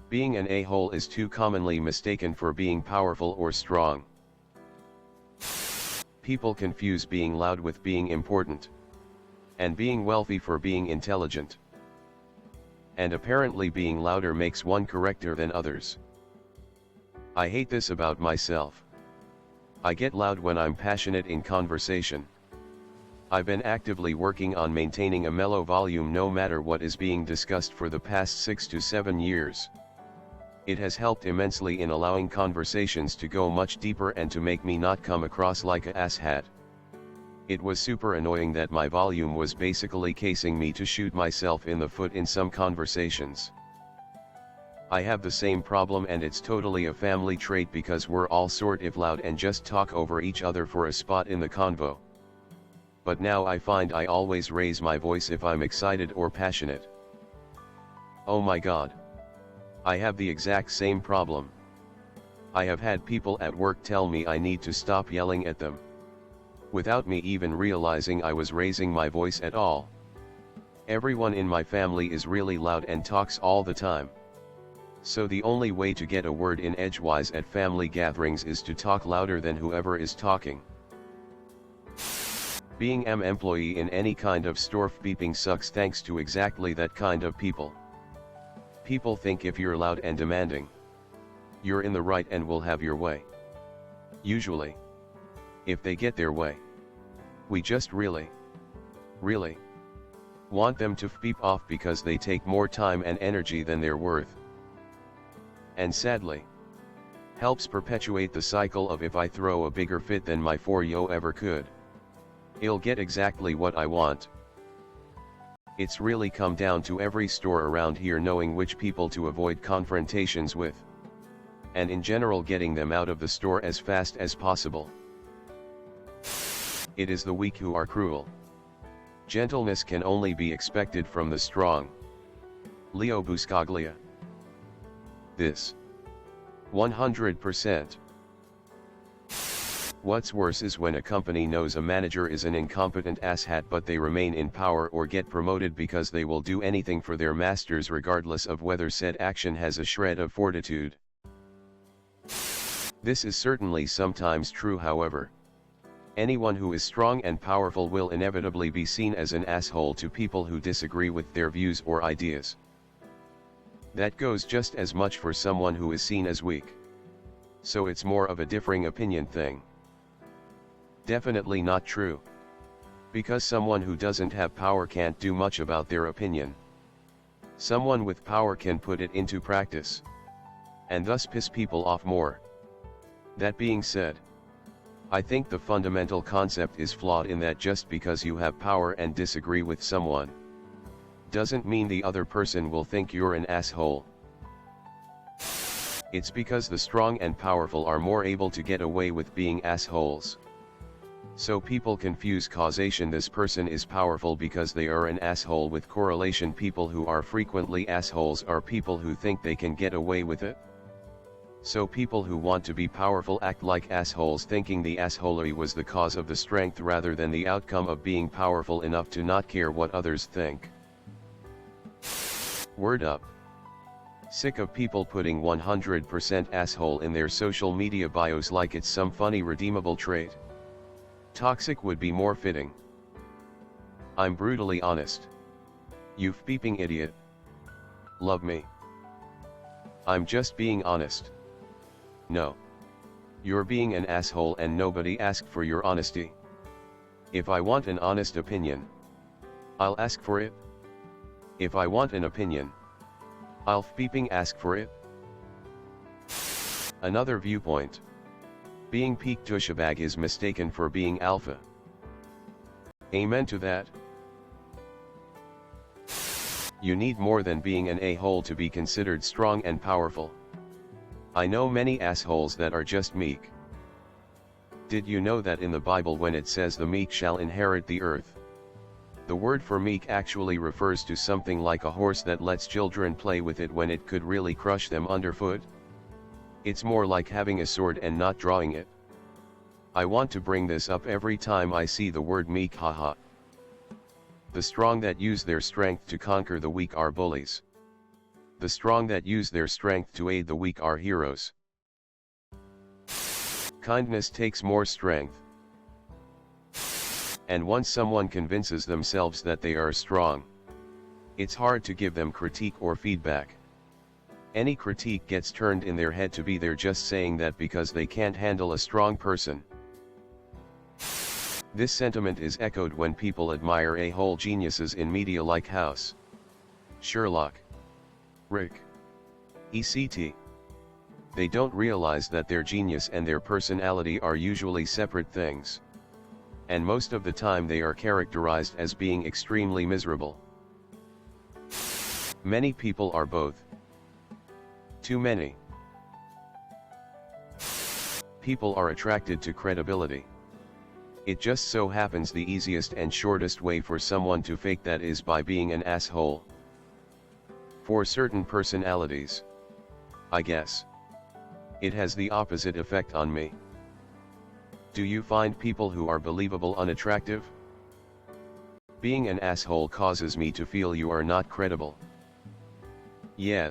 Being an a-hole is too commonly mistaken for being powerful or strong. People confuse being loud with being important, and being wealthy for being intelligent. And apparently being louder makes one correcter than others. I hate this about myself. I get loud when I'm passionate in conversation. I've been actively working on maintaining a mellow volume no matter what is being discussed for the past 6 to 7 years. It has helped immensely in allowing conversations to go much deeper and to make me not come across like a asshat. It was super annoying that my volume was basically casing me to shoot myself in the foot in some conversations. I have the same problem, and it's totally a family trait because we're all sort of loud and just talk over each other for a spot in the convo. But now I find I always raise my voice if I'm excited or passionate. Oh my god. I have the exact same problem. I have had people at work tell me I need to stop yelling at them, without me even realizing I was raising my voice at all. Everyone in my family is really loud and talks all the time. So the only way to get a word in edgewise at family gatherings is to talk louder than whoever is talking. Being an employee in any kind of store beeping sucks thanks to exactly that kind of people. People think if you're loud and demanding, you're in the right and will have your way. Usually, if they get their way, we just really want them to beep off because they take more time and energy than they're worth. And sadly, helps perpetuate the cycle of if I throw a bigger fit than my 4yo ever could, I'll get exactly what I want. It's really come down to every store around here knowing which people to avoid confrontations with, and in general getting them out of the store as fast as possible. It is the weak who are cruel. Gentleness can only be expected from the strong. Leo Buscaglia. This 100%. What's worse is when a company knows a manager is an incompetent asshat but they remain in power or get promoted because they will do anything for their masters regardless of whether said action has a shred of fortitude. This is certainly sometimes true, however. Anyone who is strong and powerful will inevitably be seen as an asshole to people who disagree with their views or ideas. That goes just as much for someone who is seen as weak. So it's more of a differing opinion thing. Definitely not true. Because someone who doesn't have power can't do much about their opinion. Someone with power can put it into practice, and thus piss people off more. That being said, I think the fundamental concept is flawed in that just because you have power and disagree with someone, doesn't mean the other person will think you're an asshole. It's because the strong and powerful are more able to get away with being assholes. So people confuse causation, this person is powerful because they are an asshole, with correlation people who are frequently assholes are people who think they can get away with it. So people who want to be powerful act like assholes, thinking the assholery was the cause of the strength rather than the outcome of being powerful enough to not care what others think. Word up. Sick of people putting 100% asshole in their social media bios like it's some funny redeemable trait. Toxic would be more fitting. I'm brutally honest. You beeping idiot. Love me. I'm just being honest. No. You're being an asshole and nobody asked for your honesty. If I want an honest opinion, I'll ask for it. If I want an opinion, I'll beeping ask for it. Another viewpoint. Being peak douchebag is mistaken for being alpha. Amen to that. You need more than being an a-hole to be considered strong and powerful. I know many assholes that are just meek. Did you know that in the Bible when it says the meek shall inherit the earth, the word for meek actually refers to something like a horse that lets children play with it when it could really crush them underfoot? It's more like having a sword and not drawing it. I want to bring this up every time I see the word meek, haha. The strong that use their strength to conquer the weak are bullies. The strong that use their strength to aid the weak are heroes. Kindness takes more strength. And once someone convinces themselves that they are strong, it's hard to give them critique or feedback. Any critique gets turned in their head to be they're just saying that because they can't handle a strong person. This sentiment is echoed when people admire a-hole geniuses in media like House, Sherlock, Rick, etc. They don't realize that their genius and their personality are usually separate things. And most of the time they are characterized as being extremely miserable. Many people are both. Too many people are attracted to credibility. It just so happens the easiest and shortest way for someone to fake that is by being an asshole. For certain personalities, I guess, it has the opposite effect on me. Do you find people who are believable unattractive? Being an asshole causes me to feel you are not credible. Yeah.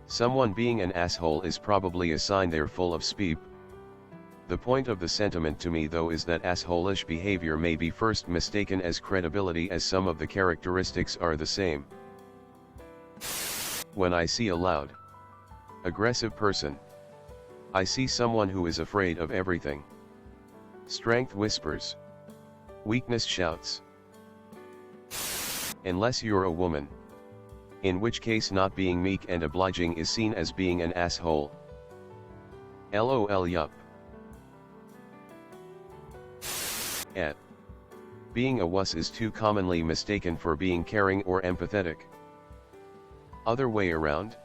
Someone being an asshole is probably a sign they're full of speep. The point of the sentiment to me though is that assholish behavior may be first mistaken as credibility, as some of the characteristics are the same. When I see a loud, aggressive person, I see someone who is afraid of everything. Strength whispers. Weakness shouts. Unless you're a woman, in which case not being meek and obliging is seen as being an asshole. LOL yup. Being a wuss is too commonly mistaken for being caring or empathetic. Other way around?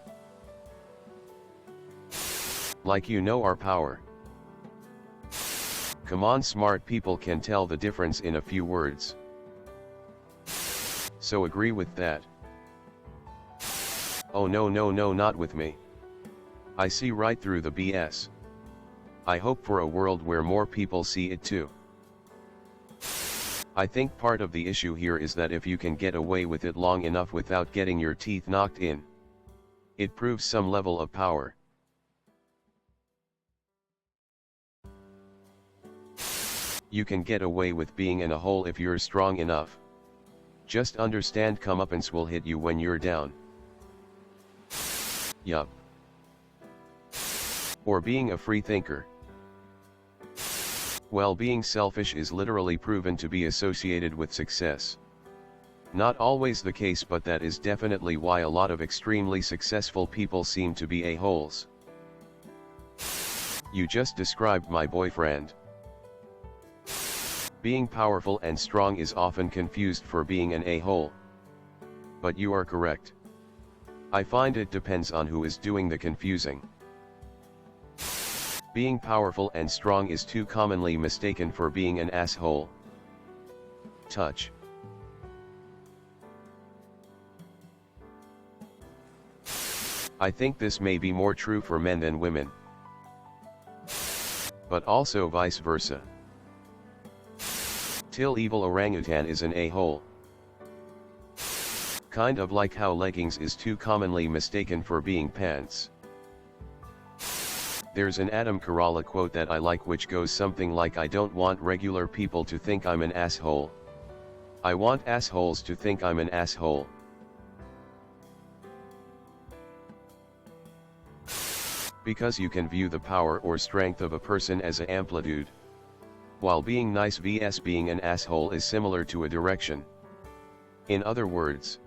Like you know our power. Come on, smart people can tell the difference in a few words. So agree with that. Oh no, not with me. I see right through the BS. I hope for a world where more people see it too. I think part of the issue here is that if you can get away with it long enough without getting your teeth knocked in, it proves some level of power. You can get away with being in a hole if you're strong enough. Just understand comeuppance will hit you when you're down. Yup. Or being a free thinker. Well, being selfish is literally proven to be associated with success. Not always the case, but that is definitely why a lot of extremely successful people seem to be a-holes. You just described my boyfriend. Being powerful and strong is often confused for being an a-hole. But you are correct. I find it depends on who is doing the confusing. Being powerful and strong is too commonly mistaken for being an asshole. Touch. I think this may be more true for men than women. But also vice versa. Till evil orangutan is an a-hole. Kind of like how leggings is too commonly mistaken for being pants. There's an Adam Carolla quote that I like, which goes something like, I don't want regular people to think I'm an asshole. I want assholes to think I'm an asshole. Because you can view the power or strength of a person as an amplitude, while being nice vs being an asshole is similar to a direction. In other words,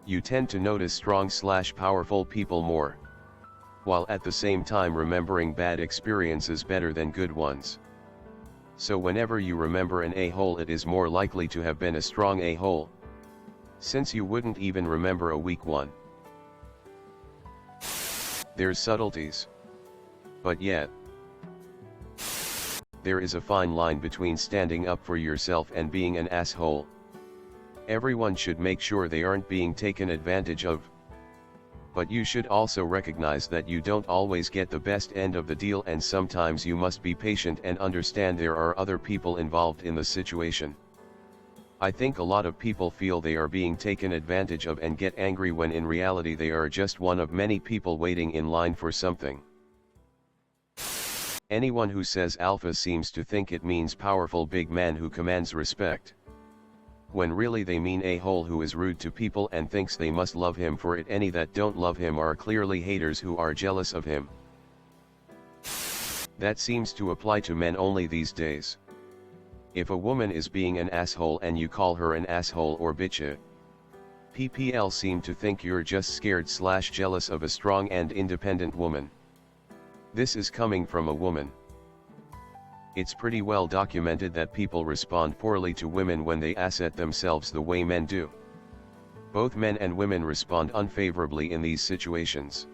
you tend to notice strong/powerful people more, while at the same time remembering bad experiences better than good ones. So whenever you remember an a-hole, it is more likely to have been a strong a-hole, since you wouldn't even remember a weak one. There's subtleties. But yet, there is a fine line between standing up for yourself and being an asshole. Everyone should make sure they aren't being taken advantage of. But you should also recognize that you don't always get the best end of the deal, and sometimes you must be patient and understand there are other people involved in the situation. I think a lot of people feel they are being taken advantage of and get angry when in reality they are just one of many people waiting in line for something. Anyone who says alpha seems to think it means powerful big man who commands respect, when really they mean a hole who is rude to people and thinks they must love him for it. Any that don't love him are clearly haters who are jealous of him. That seems to apply to men only these days. If a woman is being an asshole and you call her an asshole or bitch, PPL seem to think you're just scared/jealous of a strong and independent woman. This is coming from a woman. It's pretty well documented that people respond poorly to women when they asset themselves the way men do. Both men and women respond unfavorably in these situations.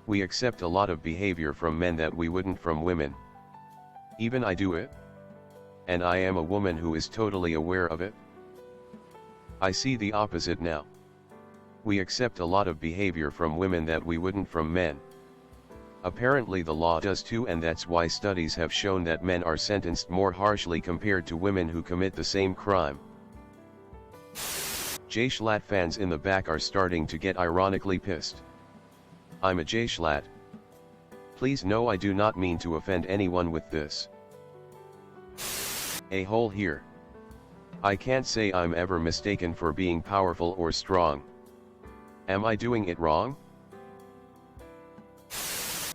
We accept a lot of behavior from men that we wouldn't from women. Even I do it. And I am a woman who is totally aware of it. I see the opposite now. We accept a lot of behavior from women that we wouldn't from men. Apparently the law does too, and that's why studies have shown that men are sentenced more harshly compared to women who commit the same crime. J-Schlatt fans in the back are starting to get ironically pissed. I'm a J-Schlatt. Please know I do not mean to offend anyone with this. A hole here. I can't say I'm ever mistaken for being powerful or strong. Am I doing it wrong?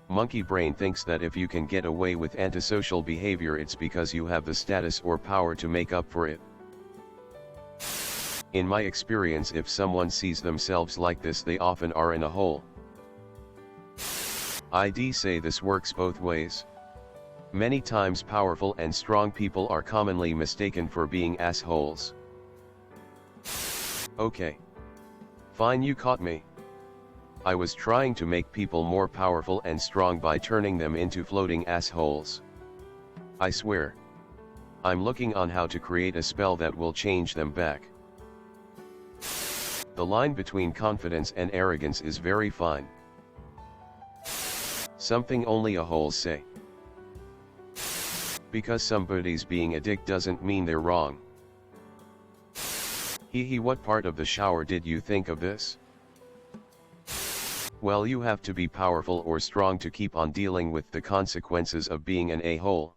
Monkey brain thinks that if you can get away with antisocial behavior, it's because you have the status or power to make up for it. In my experience, if someone sees themselves like this, they often are in a hole. I'd say this works both ways. Many times powerful and strong people are commonly mistaken for being assholes. Okay. Fine, you caught me. I was trying to make people more powerful and strong by turning them into floating assholes. I swear. I'm looking on how to create a spell that will change them back. The line between confidence and arrogance is very fine. Something only a hole say. Because somebody's being a dick doesn't mean they're wrong. What part of the shower did you think of this? Well, you have to be powerful or strong to keep on dealing with the consequences of being an a-hole.